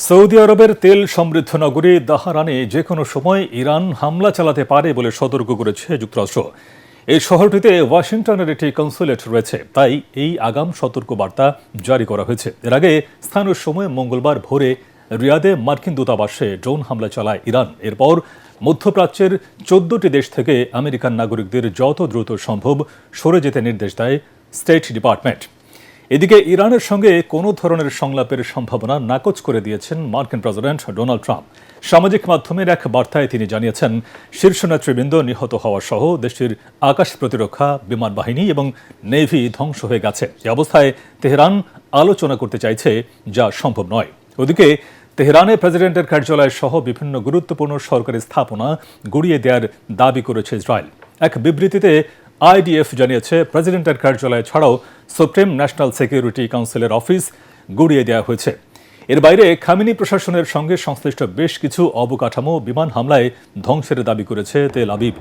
Saudi আরবের তেল সমৃদ্ধ নগরী দাহারানে যে কোনো সময় ইরান হামলা চালাতে পারে বলে সতর্ক করেছে যুক্তরাষ্ট্র। এই শহরটিতে ওয়াশিংটনের একটি কনসুলেট রয়েছে, তাই এই আগাম সতর্কবার্তা জারি করা হয়েছে। এর আগে স্থানীয় সময় মঙ্গলবার ভোরে রিয়াদে মার্কিন দূতাবাসে ড্রোন হামলা চালায় ইরান। এরপর মধ্যপ্রাচ্যের 14টি দেশ থেকে আমেরিকান নাগরিকদের যত দ্রুত সম্ভব সরে যেতে নির্দেশ দেয় স্টেট ডিপার্টমেন্ট। এদিকে ইরানের সঙ্গে কোনো ধরনের সংলাপের সম্ভাবনা নাকচ করে দিয়েছেন মার্কিন প্রেসিডেন্ট ডোনাল্ড ট্রাম্প। সামাজিক মাধ্যমের এক বার্তায় তিনি জানিয়েছেন, শীর্ষ নেতৃবৃন্দ নিহত হওয়া সহ দেশটির আকাশ প্রতিরক্ষা, বিমান বাহিনী এবং নেভি ধ্বংস হয়ে গেছে। এ অবস্থায় তেহরান আলোচনা করতে চাইছে, যা সম্ভব নয়। ওদিকে তেহরানে প্রেসিডেন্টের কার্যালয় সহ বিভিন্ন গুরুত্বপূর্ণ সরকারি স্থাপনা গুড়িয়ে দেওয়ার দাবি করেছে ইসরায়েল। এক বিবৃতিতে আইডিএফ জানিয়েছে, প্রেসিডেন্টের কার্যালয় ছাড়াও সুপ্রিম ন্যাশনাল সিকিউরিটি কাউন্সিলের অফিস গুড়িয়ে দেওয়া হয়েছে। এর বাইরে খামেনি প্রশাসনের সঙ্গে সংশ্লিষ্ট বেশ কিছু অবকাঠামো বিমান হামলায় ধ্বংসের দাবি করেছে তেল আবিব।